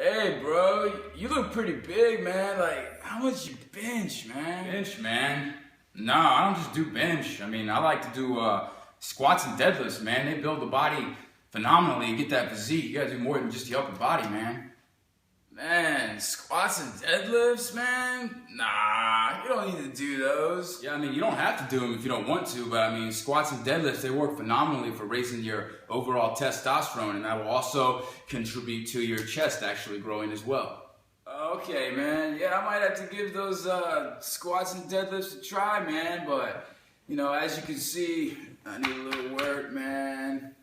Hey, bro, you look pretty big, man. Like, how much you bench, man? Bench, man? No, I don't just do bench. I mean, I like to do squats and deadlifts, man. They build the body phenomenally. You get that physique. You gotta do more than just the upper body, man. Man, squats and deadlifts, man? Nah, you don't need to do those. Yeah, I mean, you don't have to do them if you don't want to, but I mean, squats and deadlifts, they work phenomenally for raising your overall testosterone, and that will also contribute to your chest actually growing as well. Okay, man. Yeah, I might have to give those squats and deadlifts a try, man, but, you know, as you can see, I need a little work, man.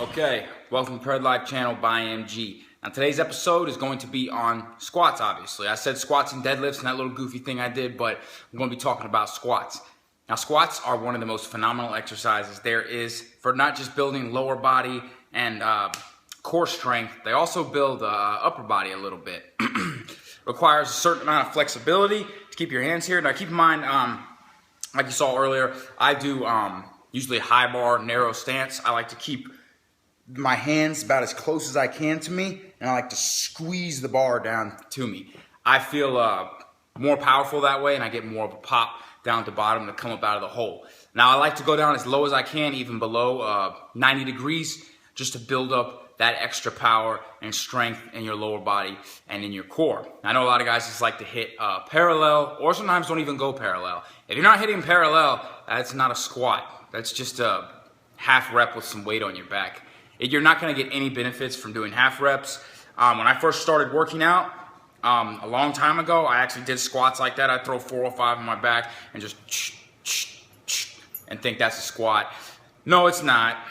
Okay, welcome to Pred Life Channel by MG. Now today's episode is going to be on squats, obviously. I said squats and deadlifts and that little goofy thing I did, but I'm going to be talking about squats. Now squats are one of the most phenomenal exercises there is for not just building lower body and core strength, they also build upper body a little bit. Requires a certain amount of flexibility to keep your hands here. Now keep in mind, like you saw earlier, I do usually high bar, narrow stance. I like to keep my hands about as close as I can to me, and I like to squeeze the bar down to me. I feel more powerful that way, and I get more of a pop down at the bottom to come up out of the hole. Now I like to go down as low as I can, even below 90 degrees, just to build up that extra power and strength in your lower body and in your core. I know a lot of guys just like to hit parallel, or sometimes don't even go parallel. If you're not hitting parallel, that's not a squat. That's just a half rep with some weight on your back. You're not going to get any benefits from doing half reps. When I first started working out a long time ago, I actually did squats like that. I'd throw 405 on my back and just and think that's a squat. No, it's not.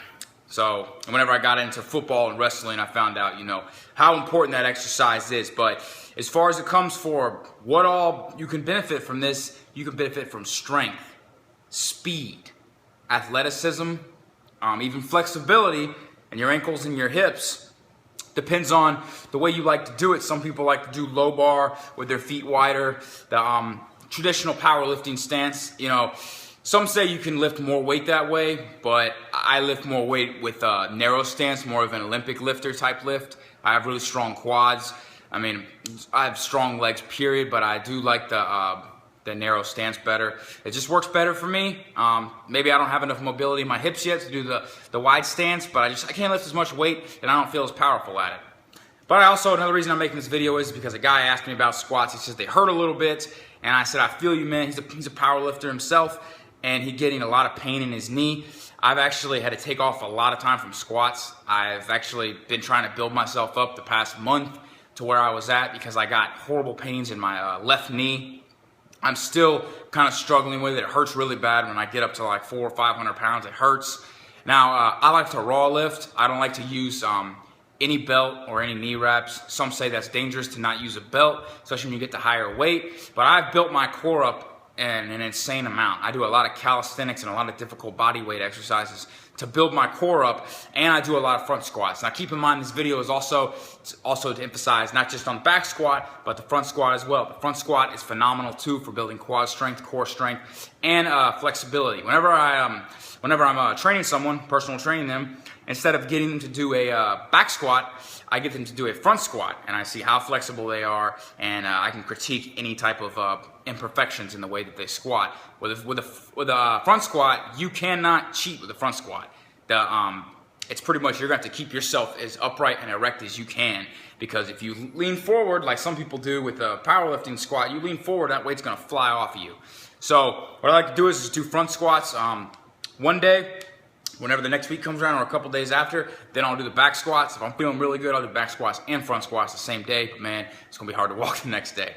So whenever I got into football and wrestling, I found out, you know, how important that exercise is. But as far as it comes for what all you can benefit from this, you can benefit from strength, speed, athleticism, even flexibility, and your ankles and your hips. Depends on the way you like to do it. Some people like to do low bar with their feet wider, the traditional powerlifting stance. You know, some say you can lift more weight that way, but I lift more weight with a narrow stance, more of an Olympic lifter type lift. I have really strong quads. I mean, I have strong legs, period, but I do like the narrow stance better. It just works better for me. Maybe I don't have enough mobility in my hips yet to do the wide stance, but I can't lift as much weight and I don't feel as powerful at it. But another reason I'm making this video is because a guy asked me about squats. He says they hurt a little bit, and I said, I feel you, man. He's a power lifter himself, and he's getting a lot of pain in his knee. I've actually had to take off a lot of time from squats. I've actually been trying to build myself up the past month to where I was at because I got horrible pains in my left knee. I'm still kind of struggling with it. It hurts really bad when I get up to like 400 or 500 pounds. It hurts. Now, I like to raw lift. I don't like to use any belt or any knee wraps. Some say that's dangerous to not use a belt, especially when you get to higher weight. But I've built my core up in an insane amount. I do a lot of calisthenics and a lot of difficult body weight exercises to build my core up, and I do a lot of front squats. Now keep in mind, this video is also to emphasize not just on back squat, but the front squat as well. The front squat is phenomenal too for building quad strength, core strength, and flexibility. Whenever I'm training someone, personal training them, instead of getting them to do a back squat, I get them to do a front squat, and I see how flexible they are, and I can critique any type of imperfections in the way that they squat. With a front squat, you cannot cheat with a front squat. It's pretty much you're going to have to keep yourself as upright and erect as you can, because if you lean forward like some people do with a powerlifting squat, you lean forward, that weight's going to fly off of you. So what I like to do is just do front squats one day. Whenever the next week comes around or a couple days after, then I'll do the back squats. If I'm feeling really good, I'll do back squats and front squats the same day. But man, it's going to be hard to walk the next day.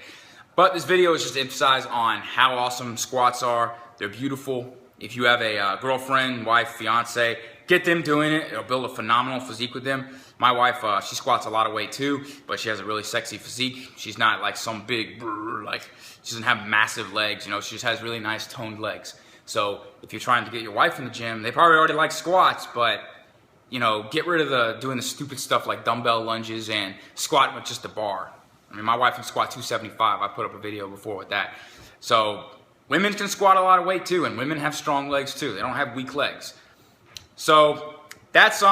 But this video is just to emphasize on how awesome squats are. They're beautiful. If you have a girlfriend, wife, fiance, get them doing it. It'll build a phenomenal physique with them. My wife, she squats a lot of weight too, but she has a really sexy physique. She's not like some big, like, she doesn't have massive legs, you know, she just has really nice toned legs. So if you're trying to get your wife in the gym, they probably already like squats, but, you know, get rid of doing the stupid stuff like dumbbell lunges and squatting with just a bar. I mean, my wife can squat 275. I put up a video before with that. So women can squat a lot of weight too, and women have strong legs too. They don't have weak legs. So that's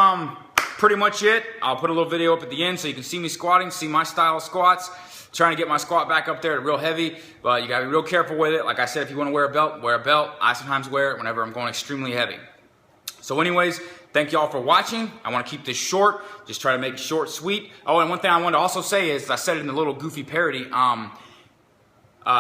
pretty much it. I'll put a little video up at the end so you can see me squatting, see my style of squats. Trying to get my squat back up there to real heavy, but you gotta be real careful with it. Like I said, if you wanna wear a belt, wear a belt. I sometimes wear it whenever I'm going extremely heavy. So anyways, thank y'all for watching. I wanna keep this short, just try to make it short, sweet. Oh, and one thing I wanted to also say is, I said it in the little goofy parody,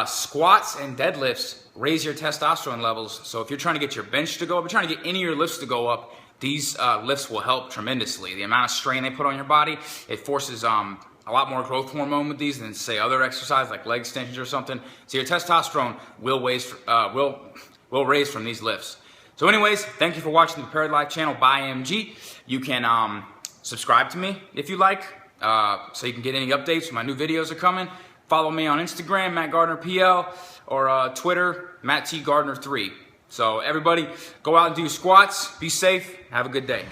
squats and deadlifts raise your testosterone levels. So if you're trying to get your bench to go up, if you're trying to get any of your lifts to go up, these lifts will help tremendously. The amount of strain they put on your body, it forces a lot more growth hormone with these than, say, other exercise like leg extensions or something. So your testosterone will raise from these lifts. So anyways, thank you for watching the Prepared Life channel by MG. You can subscribe to me if you like, so you can get any updates when my new videos are coming. Follow me on Instagram, Matt Gardner PL, or Twitter, Matt T Gardner 3. So everybody, go out and do squats. Be safe. Have a good day.